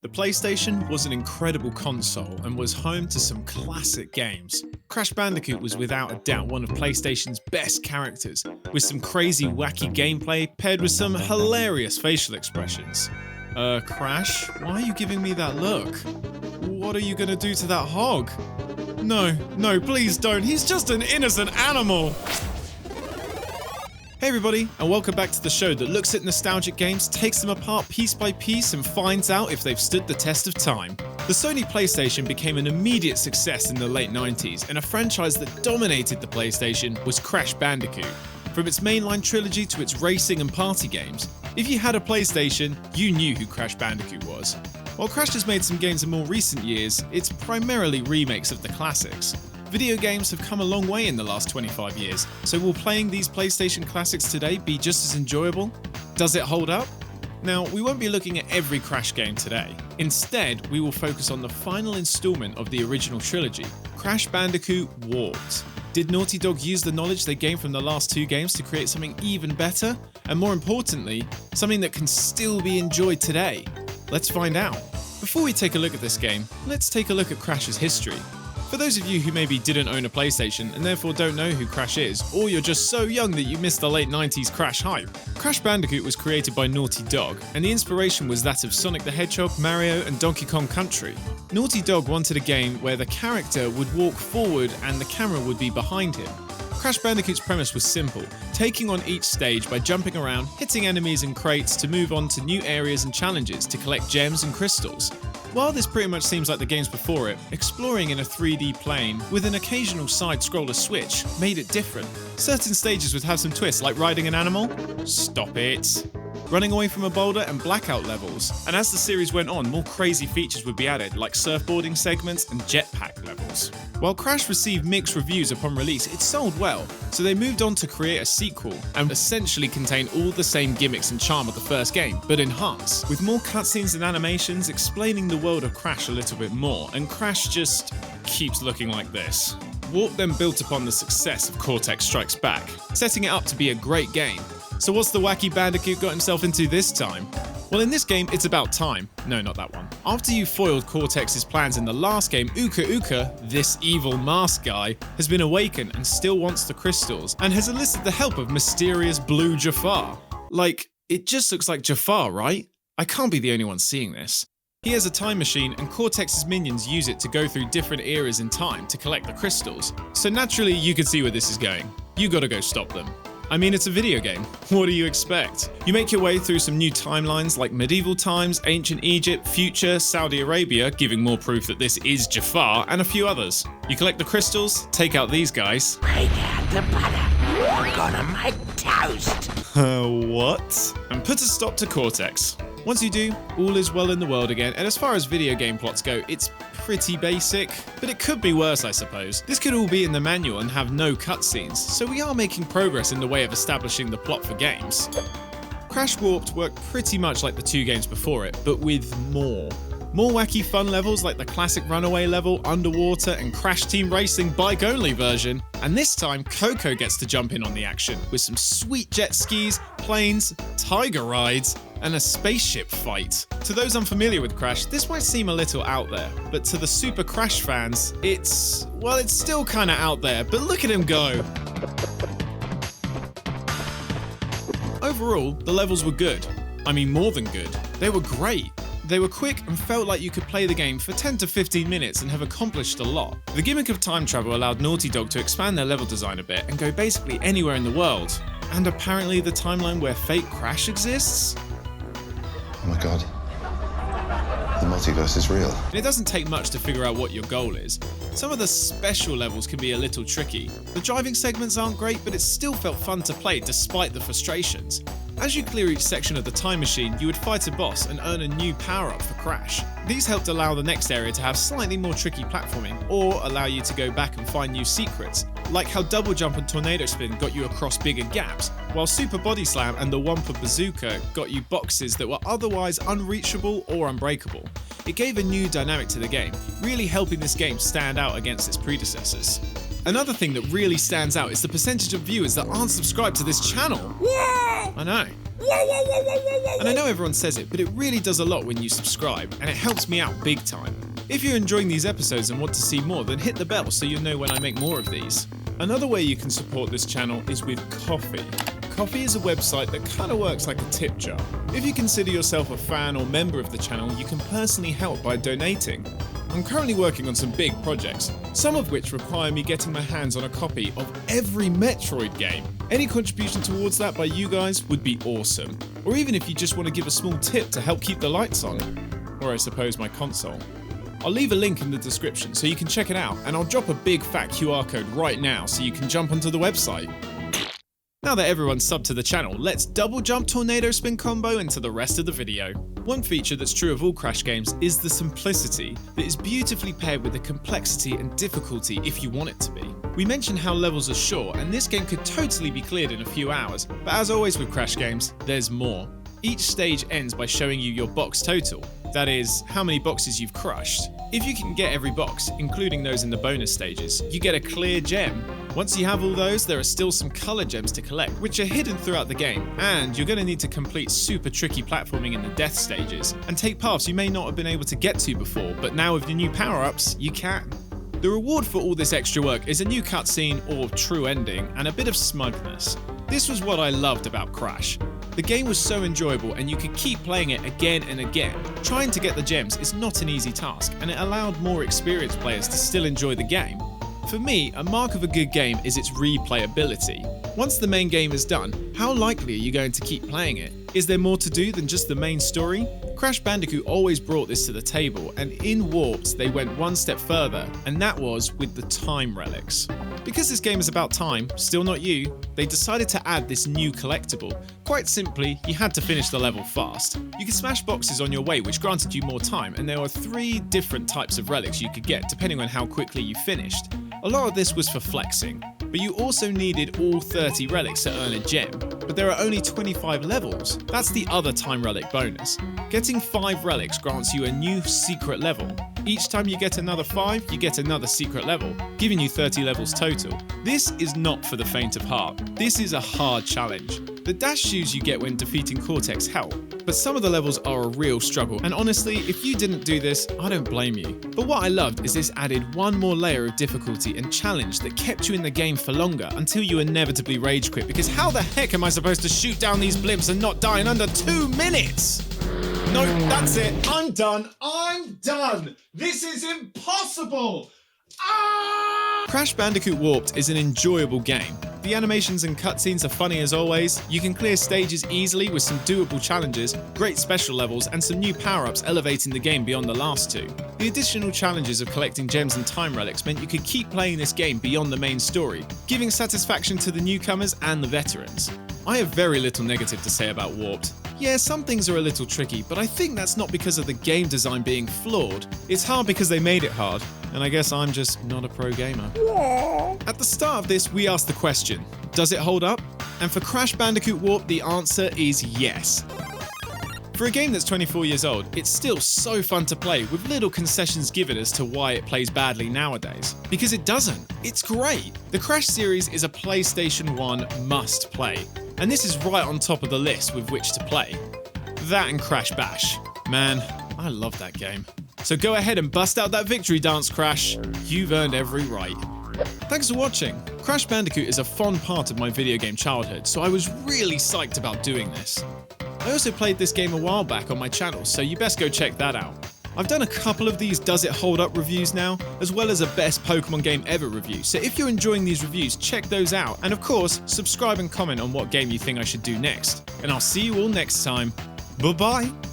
The PlayStation was an incredible console and was home to some classic games. Crash Bandicoot was without a doubt one of PlayStation's best characters, with some crazy wacky gameplay paired with some hilarious facial expressions. Crash, why are you giving me that look? What are you gonna do to that hog? No, please don't, he's just an innocent animal! Hey everybody, and welcome back to the show that looks at nostalgic games, takes them apart piece by piece, and finds out if they've stood the test of time. The Sony PlayStation became an immediate success in the late 90s, and a franchise that dominated the PlayStation was Crash Bandicoot. From its mainline trilogy to its racing and party games, if you had a PlayStation, you knew who Crash Bandicoot was. While Crash has made some games in more recent years, it's primarily remakes of the classics. Video games have come a long way in the last 25 years, so will playing these PlayStation classics today be just as enjoyable? Does it hold up? Now, we won't be looking at every Crash game today. Instead, we will focus on the final installment of the original trilogy, Crash Bandicoot Warped. Did Naughty Dog use the knowledge they gained from the last two games to create something even better? And more importantly, something that can still be enjoyed today? Let's find out. Before we take a look at this game, let's take a look at Crash's history. For those of you who maybe didn't own a PlayStation and therefore don't know who Crash is, or you're just so young that you missed the late 90s Crash hype, Crash Bandicoot was created by Naughty Dog, and the inspiration was that of Sonic the Hedgehog, Mario, and Donkey Kong Country. Naughty Dog wanted a game where the character would walk forward and the camera would be behind him. Crash Bandicoot's premise was simple, taking on each stage by jumping around, hitting enemies and crates to move on to new areas and challenges to collect gems and crystals. While this pretty much seems like the games before it, exploring in a 3D plane with an occasional side-scroller switch made it different. Certain stages would have some twists, like riding an animal. Stop it. Running away from a boulder and blackout levels. And as the series went on, more crazy features would be added, like surfboarding segments and jetpack levels. While Crash received mixed reviews upon release, it sold well, so they moved on to create a sequel and essentially contain all the same gimmicks and charm of the first game, but enhanced, with more cutscenes and animations explaining the world of Crash a little bit more, and Crash just keeps looking like this. Warp then built upon the success of Cortex Strikes Back, setting it up to be a great game. So what's the wacky Bandicoot got himself into this time? Well, in this game, it's about time. No, not that one. After you foiled Cortex's plans in the last game, Uka Uka, this evil mask guy, has been awakened and still wants the crystals, and has enlisted the help of mysterious blue Jafar. Like, it just looks like Jafar, right? I can't be the only one seeing this. He has a time machine, and Cortex's minions use it to go through different eras in time to collect the crystals. So naturally, you can see where this is going. You gotta go stop them. I mean, it's a video game. What do you expect? You make your way through some new timelines like medieval times, ancient Egypt, future, Saudi Arabia, giving more proof that this is Jafar, and a few others. You collect the crystals, take out these guys. Break out the butter. We're gonna make toast. What? And put a stop to Cortex. Once you do, all is well in the world again, and as far as video game plots go, it's pretty basic, but it could be worse, I suppose. This could all be in the manual and have no cutscenes, so we are making progress in the way of establishing the plot for games. Crash Warped worked pretty much like the two games before it, but with more. More wacky fun levels like the classic runaway level, underwater, and Crash Team Racing bike-only version. And this time, Coco gets to jump in on the action with some sweet jet skis, planes, tiger rides, and a spaceship fight. To those unfamiliar with Crash, this might seem a little out there, but to the Super Crash fans, it's still kinda out there, but look at him go. Overall, the levels were good. I mean, more than good. They were great. They were quick and felt like you could play the game for 10 to 15 minutes and have accomplished a lot. The gimmick of time travel allowed Naughty Dog to expand their level design a bit and go basically anywhere in the world. And apparently the timeline where fake Crash exists? Oh my god. The multiverse is real. And it doesn't take much to figure out what your goal is. Some of the special levels can be a little tricky. The driving segments aren't great, but it still felt fun to play despite the frustrations. As you clear each section of the time machine, you would fight a boss and earn a new power-up for Crash. These helped allow the next area to have slightly more tricky platforming, or allow you to go back and find new secrets, like how Double Jump and Tornado Spin got you across bigger gaps, while Super Body Slam and the Wumpa Bazooka got you boxes that were otherwise unreachable or unbreakable. It gave a new dynamic to the game, really helping this game stand out against its predecessors. Another thing that really stands out is the percentage of viewers that aren't subscribed to this channel. Yeah! I know. And I know everyone says it, but it really does a lot when you subscribe, and it helps me out big time. If you're enjoying these episodes and want to see more, then hit the bell so you'll know when I make more of these. Another way you can support this channel is with Ko-fi. Ko-fi is a website that kind of works like a tip jar. If you consider yourself a fan or member of the channel, you can personally help by donating. I'm currently working on some big projects, some of which require me getting my hands on a copy of every Metroid game. Any contribution towards that by you guys would be awesome. Or even if you just want to give a small tip to help keep the lights on. Or I suppose my console. I'll leave a link in the description so you can check it out, and I'll drop a big fat QR code right now so you can jump onto the website. Now that everyone's subbed to the channel, let's double jump tornado spin combo into the rest of the video. One feature that's true of all Crash games is the simplicity that is beautifully paired with the complexity and difficulty if you want it to be. We mentioned how levels are short, and this game could totally be cleared in a few hours, but as always with Crash games, there's more. Each stage ends by showing you your box total, that is, how many boxes you've crushed. If you can get every box, including those in the bonus stages, you get a clear gem. Once you have all those, there are still some color gems to collect, which are hidden throughout the game, and you're going to need to complete super tricky platforming in the death stages, and take paths you may not have been able to get to before, but now with the new power-ups, you can. The reward for all this extra work is a new cutscene or true ending, and a bit of smugness. This was what I loved about Crash. The game was so enjoyable and you could keep playing it again and again. Trying to get the gems is not an easy task, and it allowed more experienced players to still enjoy the game. For me, a mark of a good game is its replayability. Once the main game is done, how likely are you going to keep playing it? Is there more to do than just the main story? Crash Bandicoot always brought this to the table, and in Warped they went one step further, and that was with the time relics. Because this game is about time, still not you, they decided to add this new collectible. Quite simply, you had to finish the level fast. You could smash boxes on your way, which granted you more time, and there were 3 different types of relics you could get depending on how quickly you finished. A lot of this was for flexing, but you also needed all 30 relics to earn a gem. But there are only 25 levels. That's the other time relic bonus. Getting 5 relics grants you a new secret level. Each time you get another 5, you get another secret level, giving you 30 levels total. This is not for the faint of heart. This is a hard challenge. The dash shoes you get when defeating Cortex help, but some of the levels are a real struggle, and honestly, if you didn't do this, I don't blame you. But what I loved is this added one more layer of difficulty and challenge that kept you in the game for longer until you inevitably rage quit, because how the heck am I supposed to shoot down these blimps and not die in under 2 minutes? No, that's it. I'm done. I'm done. This is impossible. Crash Bandicoot Warped is an enjoyable game. The animations and cutscenes are funny as always, you can clear stages easily with some doable challenges, great special levels, and some new power-ups elevating the game beyond the last 2. The additional challenges of collecting gems and time relics meant you could keep playing this game beyond the main story, giving satisfaction to the newcomers and the veterans. I have very little negative to say about Warped. Yeah, some things are a little tricky, but I think that's not because of the game design being flawed. It's hard because they made it hard, and I guess I'm just not a pro gamer. At the start of this, we asked the question, does it hold up? And for Crash Bandicoot Warped, the answer is yes. For a game that's 24 years old, it's still so fun to play with little concessions given as to why it plays badly nowadays. Because it doesn't. It's great. The Crash series is a PlayStation 1 must play. And this is right on top of the list with which to play. That and Crash Bash. Man, I love that game. So go ahead and bust out that victory dance, Crash. You've earned every right. Thanks for watching. Crash Bandicoot is a fond part of my video game childhood, so I was really psyched about doing this. I also played this game a while back on my channel, so you best go check that out. I've done a couple of these Does It Hold Up reviews now, as well as a best Pokemon game ever review, so if you're enjoying these reviews, check those out, and of course, subscribe and comment on what game you think I should do next. And I'll see you all next time. Bye bye!